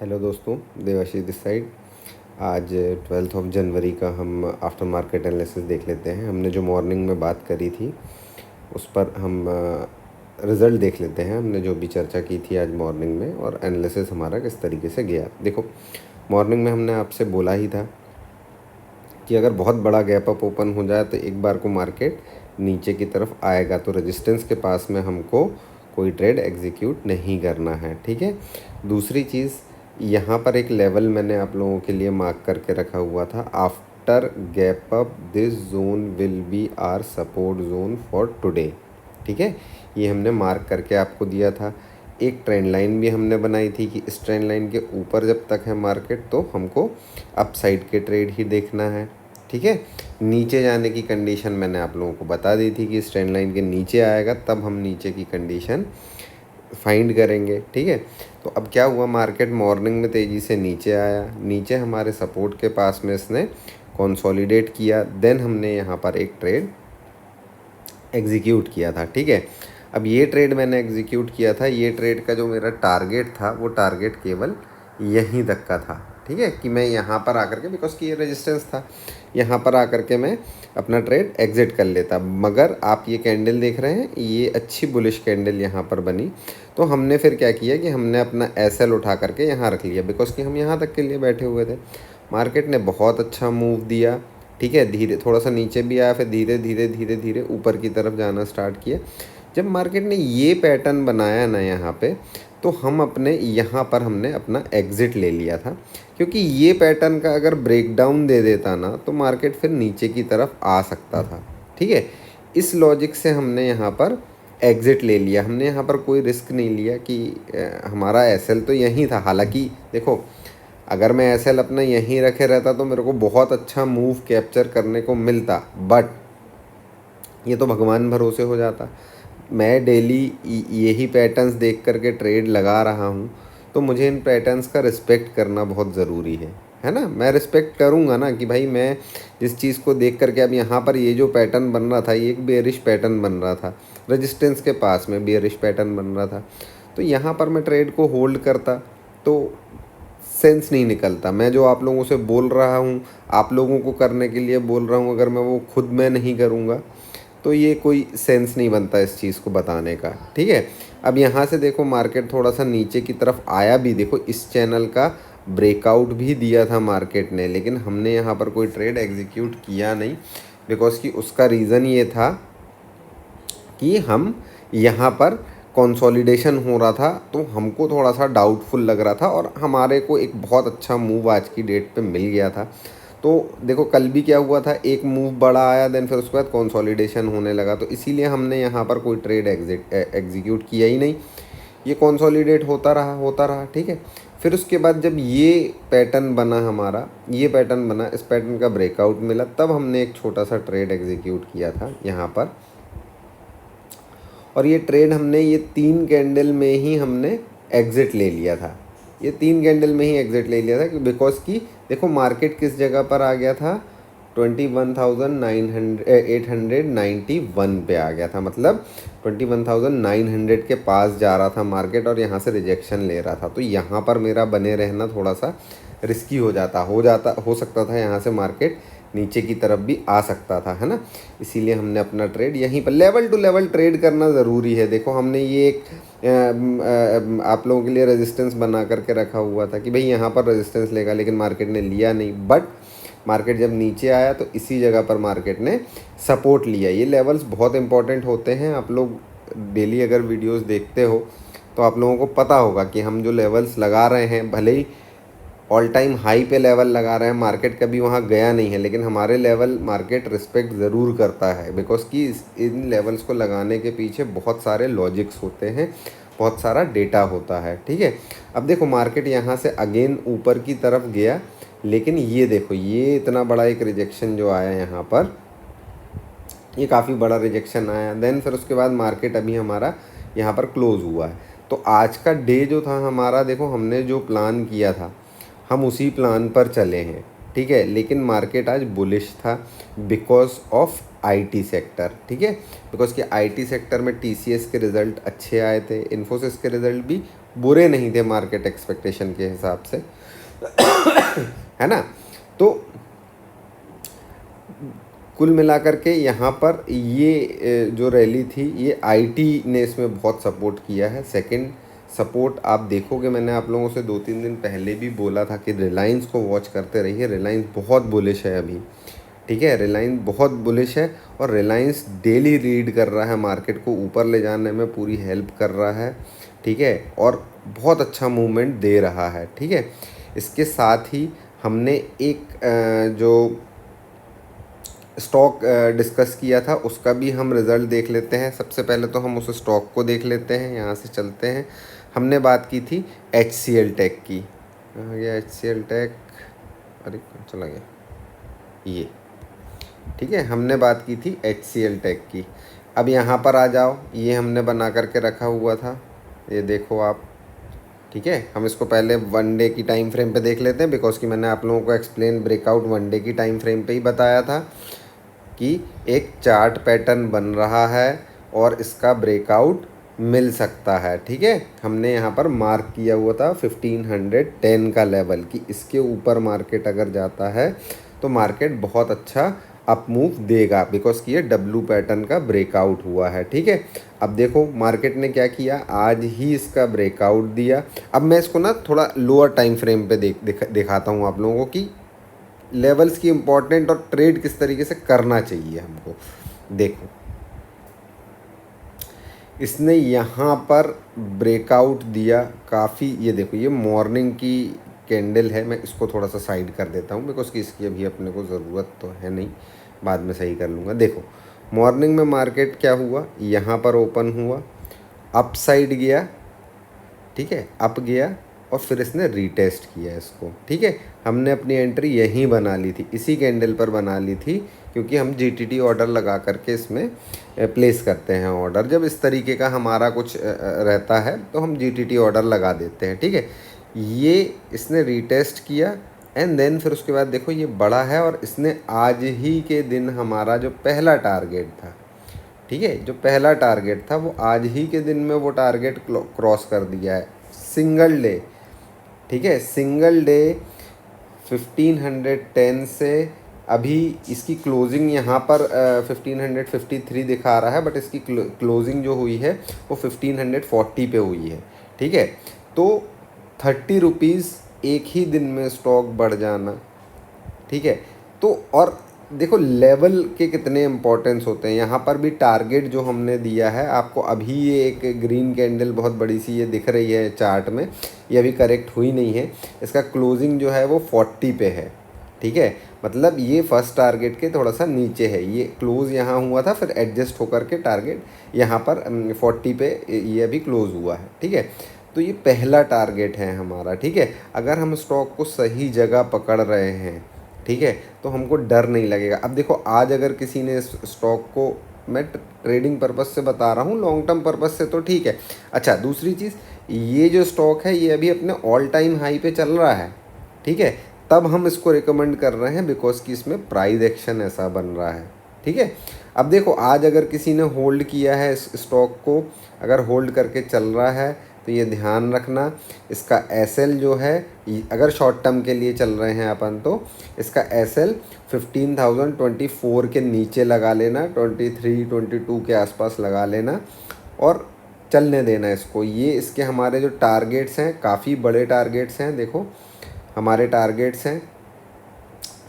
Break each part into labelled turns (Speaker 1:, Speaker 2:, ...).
Speaker 1: Hello दोस्तों, Debashish this side. आज 12 जनवरी का हम आफ्टर मार्केट एनालिसिस देख लेते हैं। हमने जो मॉर्निंग में बात करी थी उस पर हम रिज़ल्ट देख लेते हैं। हमने जो भी चर्चा की थी आज मॉर्निंग में और एनालिसिस हमारा किस तरीके से गया। देखो, मॉर्निंग में हमने आपसे बोला ही था कि अगर बहुत बड़ा गैप अप ओपन हो जाए तो एक बार को मार्केट नीचे की तरफ आएगा, तो रेजिस्टेंस के पास में हमको कोई ट्रेड एग्जीक्यूट नहीं करना है। ठीक है। दूसरी चीज़, यहाँ पर एक लेवल मैंने आप लोगों के लिए मार्क करके रखा हुआ था। After gap up this zone will be our support zone for today. ठीक है, ये हमने मार्क करके आपको दिया था। एक ट्रेंड लाइन भी हमने बनाई थी कि इस ट्रेंड लाइन के ऊपर जब तक है मार्केट तो हमको अपसाइड के ट्रेड ही देखना है। ठीक है, नीचे जाने की कंडीशन मैंने आप लोगों को बता दी थी कि इस ट्रेंड लाइन के नीचे आएगा तब हम नीचे की कंडीशन फाइंड करेंगे। ठीक है, तो अब क्या हुआ, मार्केट मॉर्निंग में तेज़ी से नीचे आया, नीचे हमारे सपोर्ट के पास में इसने कंसोलिडेट किया, देन हमने यहाँ पर एक ट्रेड एग्जीक्यूट किया था। ठीक है, अब ये ट्रेड मैंने एग्जीक्यूट किया था, ये ट्रेड का जो मेरा टारगेट था वो टारगेट केवल यहीं तक का था। ठीक है, कि मैं यहाँ पर आकर के, बिकॉज कि ये रेजिस्टेंस था, यहाँ पर आकर के मैं अपना ट्रेड एग्जिट कर लेता। मगर आप ये कैंडल देख रहे हैं, ये अच्छी बुलिश कैंडल यहाँ पर बनी, तो हमने फिर क्या किया कि हमने अपना एसएल उठा करके यहाँ रख लिया, बिकॉज कि हम यहाँ तक के लिए बैठे हुए थे। मार्केट ने बहुत अच्छा मूव दिया। ठीक है, धीरे थोड़ा सा नीचे भी आया, फिर धीरे धीरे धीरे धीरे ऊपर की तरफ जाना स्टार्ट किया। जब मार्केट ने ये पैटर्न बनाया ना यहाँ पे, तो हम अपने यहाँ पर हमने अपना एग्ज़िट ले लिया था, क्योंकि ये पैटर्न का अगर ब्रेकडाउन दे देता ना तो मार्केट फिर नीचे की तरफ आ सकता था। ठीक है, इस लॉजिक से हमने यहाँ पर एग्ज़िट ले लिया। हमने यहाँ पर कोई रिस्क नहीं लिया कि हमारा एसएल तो यहीं था। हालांकि देखो, अगर मैं एसएल अपना यहीं रखे रहता तो मेरे को बहुत अच्छा मूव कैप्चर करने को मिलता, बट ये तो भगवान भरोसे हो जाता। मैं डेली यही पैटर्न्स देख करके ट्रेड लगा रहा हूँ, तो मुझे इन पैटर्न्स का रिस्पेक्ट करना बहुत ज़रूरी है ना। मैं रिस्पेक्ट करूँगा ना कि भाई मैं जिस चीज़ को देख करके, अब यहाँ पर ये जो पैटर्न बन रहा था, ये एक बेयरिश पैटर्न बन रहा था, रेजिस्टेंस के पास में बेयरिश पैटर्न बन रहा था, तो यहाँ पर मैं ट्रेड को होल्ड करता तो सेंस नहीं निकलता। मैं जो आप लोगों से बोल रहा हूँ, आप लोगों को करने के लिए बोल रहा हूँ, अगर मैं वो खुद मैं नहीं करूँगा तो ये कोई सेंस नहीं बनता इस चीज़ को बताने का। ठीक है, अब यहाँ से देखो मार्केट थोड़ा सा नीचे की तरफ आया भी। देखो, इस चैनल का ब्रेकआउट भी दिया था मार्केट ने, लेकिन हमने यहाँ पर कोई ट्रेड एग्जीक्यूट किया नहीं, बिकॉज कि उसका रीज़न ये था कि हम यहाँ पर कंसोलिडेशन हो रहा था, तो हमको थोड़ा सा डाउटफुल लग रहा था और हमारे को एक बहुत अच्छा मूव आज की डेट पे मिल गया था। तो देखो, कल भी क्या हुआ था, एक मूव बड़ा आया, देन फिर उसके बाद कंसोलिडेशन होने लगा, तो इसीलिए हमने यहाँ पर कोई ट्रेड एग्जीक्यूट किया ही नहीं। ये कंसोलिडेट होता रहा। ठीक है, फिर उसके बाद जब ये पैटर्न बना हमारा, ये पैटर्न बना, इस पैटर्न का ब्रेकआउट मिला, तब हमने एक छोटा सा ट्रेड एग्जीक्यूट किया था यहाँ पर। और ये ट्रेड हमने ये 3 कैंडल में ही हमने एग्ज़िट ले लिया था। ये 3 कैंडल में ही एग्ज़िट ले लिया था, कि बिकॉज कि देखो मार्केट किस जगह पर आ गया था, 21,891 पे आ गया था। मतलब 21,900 के पास जा रहा था मार्केट और यहाँ से रिजेक्शन ले रहा था, तो यहाँ पर मेरा बने रहना थोड़ा सा रिस्की हो सकता था। यहाँ से मार्केट नीचे की तरफ भी आ सकता था, है ना। इसीलिए हमने अपना ट्रेड यहीं पर लेवल टू लेवल ट्रेड करना ज़रूरी है। देखो, हमने ये एक आप लोगों के लिए रेजिस्टेंस बना करके रखा हुआ था कि भाई यहाँ पर रेजिस्टेंस लेगा, लेकिन मार्केट ने लिया नहीं। बट मार्केट जब नीचे आया तो इसी जगह पर मार्केट ने सपोर्ट लिया। ये लेवल्स बहुत इंपॉर्टेंट होते हैं। आप लोग डेली अगर वीडियोस देखते हो तो आप लोगों को पता होगा कि हम जो लेवल्स लगा रहे हैं, भले ही ऑल टाइम हाई पे लेवल लगा रहे हैं, मार्केट कभी वहाँ गया नहीं है, लेकिन हमारे लेवल मार्केट रिस्पेक्ट ज़रूर करता है, बिकॉज कि इन लेवल्स को लगाने के पीछे बहुत सारे लॉजिक्स होते हैं, बहुत सारा डेटा होता है। ठीक है, अब देखो मार्केट यहाँ से अगेन ऊपर की तरफ गया, लेकिन ये देखो, ये इतना बड़ा एक रिजेक्शन जो आया यहाँ पर, ये काफ़ी बड़ा रिजेक्शन आया। देन फिर उसके बाद मार्केट अभी हमारा यहाँ पर क्लोज़ हुआ है। तो आज का डे जो था हमारा, देखो हमने जो प्लान किया था हम उसी प्लान पर चले हैं। ठीक है, लेकिन मार्केट आज बुलिश था बिकॉज ऑफ आईटी सेक्टर, ठीक है, बिकॉज कि आईटी सेक्टर में टीसीएस के रिज़ल्ट अच्छे आए थे, इन्फोसिस के रिज़ल्ट भी बुरे नहीं थे मार्केट एक्सपेक्टेशन के हिसाब से, है ना। तो कुल मिलाकर के यहाँ पर ये जो रैली थी ये आईटी ने इसमें बहुत सपोर्ट किया है। सेकंड सपोर्ट आप देखोगे, मैंने आप लोगों से 2-3 दिन पहले भी बोला था कि रिलायंस को वॉच करते रहिए, रिलायंस बहुत बुलिश है अभी, ठीक है, रिलायंस बहुत बुलिश है और रिलायंस डेली रीड कर रहा है, मार्केट को ऊपर ले जाने में पूरी हेल्प कर रहा है, ठीक है, और बहुत अच्छा मूवमेंट दे रहा है, ठीक है। इसके साथ ही हमने एक जो स्टॉक डिस्कस किया था उसका भी हम रिज़ल्ट देख लेते हैं। सबसे पहले तो हम उस स्टॉक को देख लेते हैं, यहाँ से चलते हैं। हमने बात की थी HCL टेक की, कहाँ गया HCL टेक, अरे चला गया ये, ठीक है, हमने बात की थी HCL टेक की। अब यहाँ पर आ जाओ, ये हमने बना करके रखा हुआ था, ये देखो आप, ठीक है। हम इसको पहले 1 डे की टाइम फ्रेम पे देख लेते हैं, बिकॉज कि मैंने आप लोगों को एक्सप्लेन ब्रेकआउट 1 डे की टाइम फ्रेम पे ही बताया था कि एक चार्ट पैटर्न बन रहा है और इसका ब्रेकआउट मिल सकता है, ठीक है। हमने यहाँ पर मार्क किया हुआ था 1510 का लेवल कि इसके ऊपर मार्केट अगर जाता है तो मार्केट बहुत अच्छा अप मूव देगा, बिकॉज कि ये डब्लू पैटर्न का ब्रेकआउट हुआ है, ठीक है। अब देखो मार्केट ने क्या किया, आज ही इसका ब्रेकआउट दिया। अब मैं इसको ना थोड़ा लोअर टाइम फ्रेम पे दिखाता हूँ आप लोगों को कि लेवल्स की इम्पोर्टेंट और ट्रेड किस तरीके से करना चाहिए हमको। देखो इसने यहाँ पर ब्रेकआउट दिया काफ़ी, ये देखो ये मॉर्निंग की कैंडल है, मैं इसको थोड़ा सा साइड कर देता हूँ बिकॉज कि इसकी अभी अपने को ज़रूरत तो है नहीं, बाद में सही कर लूँगा। देखो मॉर्निंग में मार्केट क्या हुआ, यहाँ पर ओपन हुआ, अप साइड गया, ठीक है, अप गया और फिर इसने रीटेस्ट किया इसको, ठीक है। हमने अपनी एंट्री यहीं बना ली थी, इसी कैंडल पर बना ली थी, क्योंकि हम जीटीटी ऑर्डर लगा करके इसमें प्लेस करते हैं ऑर्डर। जब इस तरीके का हमारा कुछ रहता है तो हम जीटीटी ऑर्डर लगा देते हैं, ठीक है। ये इसने रीटेस्ट किया एंड देन फिर उसके बाद देखो ये बड़ा है और इसने आज ही के दिन हमारा जो पहला टारगेट था, ठीक है, जो पहला टारगेट था वो आज ही के दिन में वो टारगेट क्रॉस कर दिया है, सिंगल डे, ठीक है, सिंगल डे 1510 से अभी इसकी क्लोजिंग यहाँ पर 1553 दिखा रहा है, बट इसकी क्लोजिंग जो हुई है वो 1540 पे हुई है, ठीक है। तो 30 रुपीज़ एक ही दिन में स्टॉक बढ़ जाना, ठीक है। तो और देखो लेवल के कितने इम्पोर्टेंस होते हैं, यहाँ पर भी टारगेट जो हमने दिया है आपको, अभी ये एक ग्रीन कैंडल बहुत बड़ी सी ये दिख रही है चार्ट में, ये अभी करेक्ट हुई नहीं है, इसका क्लोजिंग जो है वो 40 पे है, ठीक है, मतलब ये फर्स्ट टारगेट के थोड़ा सा नीचे है, ये क्लोज यहाँ हुआ था फिर एडजस्ट होकर के टारगेट यहाँ पर 40 पे ये अभी क्लोज हुआ है, ठीक है। तो ये पहला टारगेट है हमारा, ठीक है। अगर हम स्टॉक को सही जगह पकड़ रहे हैं, ठीक है, तो हमको डर नहीं लगेगा। अब देखो आज अगर किसी ने इस स्टॉक को, मैं ट्रेडिंग पर्पस से बता रहा हूँ, लॉन्ग टर्म पर्पस से तो ठीक है। अच्छा दूसरी चीज़, ये जो स्टॉक है ये अभी अपने ऑल टाइम हाई पे चल रहा है, ठीक है, तब हम इसको रिकमेंड कर रहे हैं बिकॉज कि इसमें प्राइस एक्शन ऐसा बन रहा है, ठीक है। अब देखो आज अगर किसी ने होल्ड किया है इस स्टॉक को, अगर होल्ड करके चल रहा है तो ये ध्यान रखना, इसका एसएल जो है, अगर शॉर्ट टर्म के लिए चल रहे हैं अपन तो इसका एसएल 15,024 के नीचे लगा लेना, 23-22 के आसपास लगा लेना और चलने देना इसको। ये इसके हमारे जो टारगेट्स हैं काफ़ी बड़े टारगेट्स हैं, देखो हमारे टारगेट्स हैं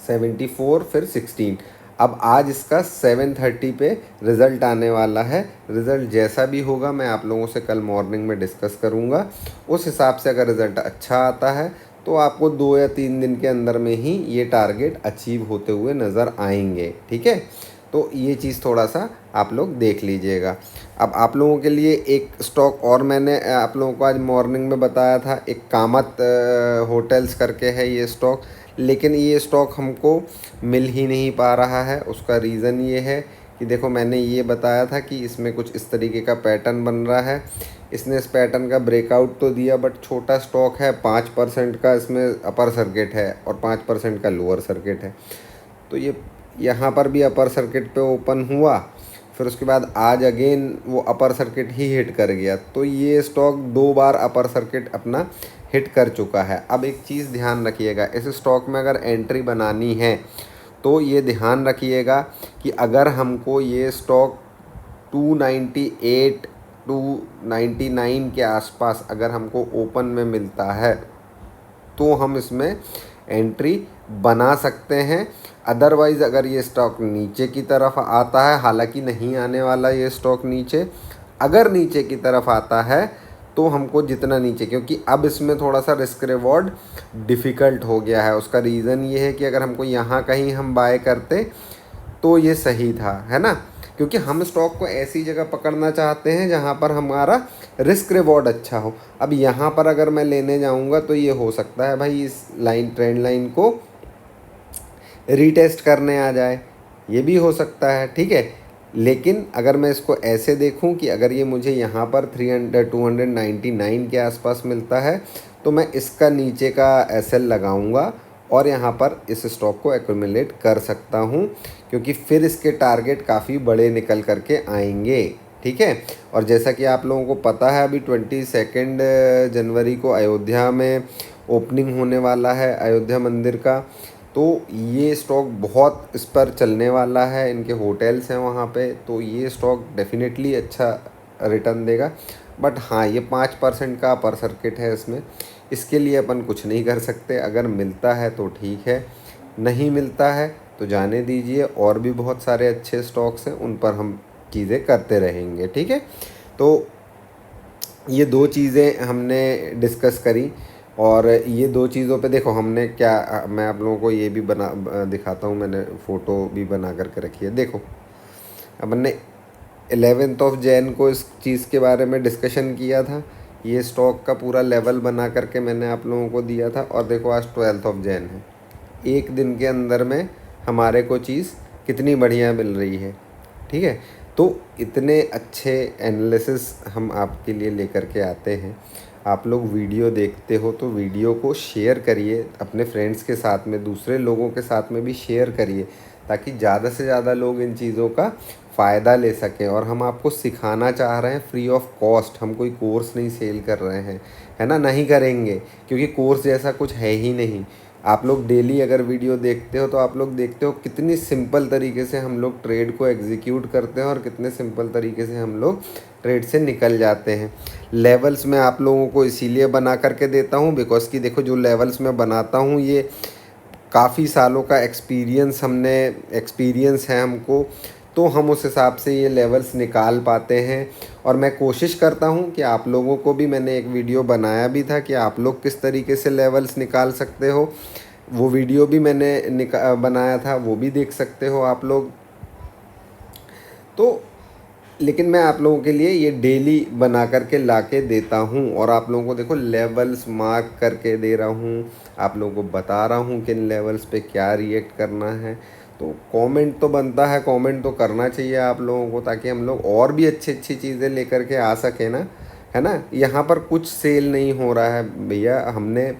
Speaker 1: 74 फिर 16। अब आज इसका 7:30 पे रिज़ल्ट आने वाला है, रिज़ल्ट जैसा भी होगा मैं आप लोगों से कल मॉर्निंग में डिस्कस करूँगा। उस हिसाब से अगर रिज़ल्ट अच्छा आता है तो आपको 2 या 3 दिन के अंदर में ही ये टारगेट अचीव होते हुए नज़र आएंगे, ठीक है। तो ये चीज़ थोड़ा सा आप लोग देख लीजिएगा। अब आप लोगों के लिए एक स्टॉक और मैंने आप लोगों को आज मॉर्निंग में बताया था, एक कामत होटल्स करके है ये स्टॉक, लेकिन ये स्टॉक हमको मिल ही नहीं पा रहा है। उसका रीज़न ये है कि देखो मैंने ये बताया था कि इसमें कुछ इस तरीके का पैटर्न बन रहा है। इसने इस पैटर्न का ब्रेकआउट तो दिया, बट छोटा स्टॉक है, 5% का इसमें अपर सर्किट है और 5% का लोअर सर्किट है। तो ये यहाँ पर भी अपर सर्किट पे ओपन हुआ, फिर उसके बाद आज अगेन वो अपर सर्किट ही हिट कर गया। तो ये स्टॉक 2 बार अपर सर्किट अपना हिट कर चुका है। अब एक चीज़ ध्यान रखिएगा, इस स्टॉक में अगर एंट्री बनानी है तो ये ध्यान रखिएगा कि अगर हमको ये स्टॉक 298 299 के आसपास अगर हमको ओपन में मिलता है तो हम इसमें एंट्री बना सकते हैं। अदरवाइज़ अगर ये स्टॉक नीचे की तरफ आता है, हालांकि नहीं आने वाला ये स्टॉक नीचे, अगर नीचे की तरफ आता है तो हमको जितना नीचे, क्योंकि अब इसमें थोड़ा सा रिस्क रिवॉर्ड डिफ़िकल्ट हो गया है। उसका रीज़न ये है कि अगर हमको यहाँ कहीं हम बाय करते तो ये सही था, है ना, क्योंकि हम स्टॉक को ऐसी जगह पकड़ना चाहते हैं जहाँ पर हमारा रिस्क रिवॉर्ड अच्छा हो। अब यहाँ पर अगर मैं लेने जाऊँगा तो ये हो सकता है भाई इस लाइन ट्रेंड लाइन को रीटेस्ट करने आ जाए, ये भी हो सकता है, ठीक है। लेकिन अगर मैं इसको ऐसे देखूं कि अगर ये मुझे यहाँ पर 299 के आसपास मिलता है तो मैं इसका नीचे का एसएल लगाऊंगा और यहाँ पर इस स्टॉक को एक्यूमुलेट कर सकता हूँ, क्योंकि फिर इसके टारगेट काफ़ी बड़े निकल करके आएंगे, ठीक है। और जैसा कि आप लोगों को पता है अभी 22 जनवरी को अयोध्या में ओपनिंग होने वाला है अयोध्या मंदिर का, तो ये स्टॉक बहुत इस पर चलने वाला है, इनके होटल्स हैं वहाँ पे, तो ये स्टॉक डेफिनेटली अच्छा रिटर्न देगा। बट हाँ, ये 5% का अपर सर्किट है इसमें, इसके लिए अपन कुछ नहीं कर सकते। अगर मिलता है तो ठीक है, नहीं मिलता है तो जाने दीजिए। और भी बहुत सारे अच्छे स्टॉक्स हैं, उन पर हम चीज़ें करते रहेंगे, ठीक है। तो ये 2 चीज़ें हमने डिस्कस करी, और ये 2 चीज़ों पे देखो हमने क्या, मैं आप लोगों को ये भी बना दिखाता हूँ, मैंने फ़ोटो भी बना करके रखी है। देखो अपन ने 11 जैन को इस चीज़ के बारे में डिस्कशन किया था, ये स्टॉक का पूरा लेवल बना करके मैंने आप लोगों को दिया था। और देखो आज 12 जैन है, एक दिन के अंदर में हमारे को चीज़ कितनी बढ़िया मिल रही है, ठीक है। तो इतने अच्छे एनालिसिस हम आपके लिए लेकर के आते हैं। आप लोग वीडियो देखते हो तो वीडियो को शेयर करिए अपने फ्रेंड्स के साथ में, दूसरे लोगों के साथ में भी शेयर करिए, ताकि ज़्यादा से ज़्यादा लोग इन चीज़ों का फ़ायदा ले सकें। और हम आपको सिखाना चाह रहे हैं फ्री ऑफ कॉस्ट, हम कोई कोर्स नहीं सेल कर रहे हैं, है ना, नहीं करेंगे, क्योंकि कोर्स जैसा कुछ है ही नहीं। आप लोग डेली अगर वीडियो देखते हो तो आप लोग देखते हो कितनी सिंपल तरीके से हम लोग ट्रेड को एग्जीक्यूट करते हैं और कितने सिंपल तरीके से हम लोग ट्रेड से निकल जाते हैं। लेवल्स मैं आप लोगों को इसीलिए बना करके देता हूँ बिकॉज़ कि देखो जो लेवल्स मैं बनाता हूँ ये काफ़ी सालों का एक्सपीरियंस है हमको, तो हम उस हिसाब से ये लेवल्स निकाल पाते हैं। और मैं कोशिश करता हूँ कि आप लोगों को भी, मैंने एक वीडियो बनाया भी था कि आप लोग किस तरीके से लेवल्स निकाल सकते हो, वो वीडियो भी मैंने बनाया था, वो भी देख सकते हो आप लोग। तो लेकिन मैं आप लोगों के लिए ये डेली बना करके ला के देता हूँ, और आप लोगों को देखो लेवल्स मार्क करके दे रहा हूँ, आप लोगों को बता रहा हूँ कि इन लेवल्स पे क्या रिएक्ट करना है। तो कमेंट तो बनता है, कमेंट तो करना चाहिए आप लोगों को, ताकि हम लोग और भी अच्छी अच्छी चीज़ें लेकर के आ सकें ना, है ना। यहाँ पर कुछ सेल नहीं हो रहा है भैया, हमने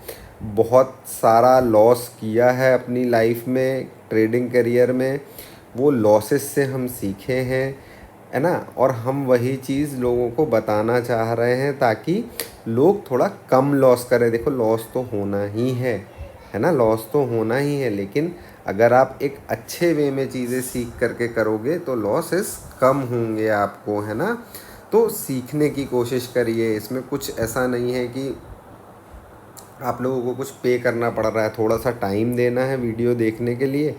Speaker 1: बहुत सारा लॉस किया है अपनी लाइफ में, ट्रेडिंग करियर में, वो लॉसेस से हम सीखे हैं, है ना। और हम वही चीज़ लोगों को बताना चाह रहे हैं ताकि लोग थोड़ा कम लॉस करें। देखो लॉस तो होना ही है ना, लॉस तो होना ही है, लेकिन अगर आप एक अच्छे वे में चीज़ें सीख करके करोगे तो लॉसेस कम होंगे आपको, है ना। तो सीखने की कोशिश करिए, इसमें कुछ ऐसा नहीं है कि आप लोगों को कुछ पे करना पड़ रहा है, थोड़ा सा टाइम देना है वीडियो देखने के लिए,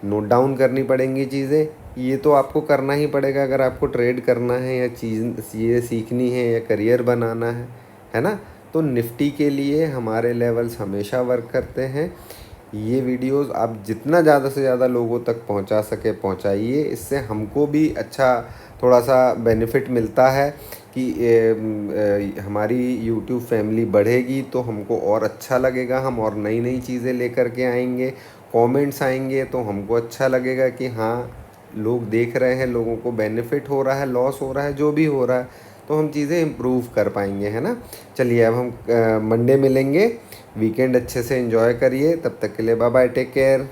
Speaker 1: नोट डाउन करनी पड़ेंगी चीज़ें, ये तो आपको करना ही पड़ेगा अगर आपको ट्रेड करना है या चीज़ें सीखनी है या करियर बनाना है ना। तो निफ्टी के लिए हमारे लेवल्स हमेशा वर्क करते हैं। ये वीडियोस आप जितना ज़्यादा से ज़्यादा लोगों तक पहुंचा सके पहुंचाइए, इससे हमको भी अच्छा थोड़ा सा बेनिफिट मिलता है कि हमारी यूट्यूब फैमिली बढ़ेगी तो हमको और अच्छा लगेगा, हम और नई नई चीज़ें लेकर के आएंगे, कमेंट्स आएंगे तो हमको अच्छा लगेगा कि हाँ लोग देख रहे हैं, लोगों को बेनिफिट हो रहा है, लॉस हो रहा है, जो भी हो रहा है, तो हम चीज़ें इम्प्रूव कर पाएंगे, है ना। चलिए अब हम मंडे मिलेंगे। वीकेंड अच्छे से एंजॉय करिए, तब तक के लिए बाय बाय, टेक केयर।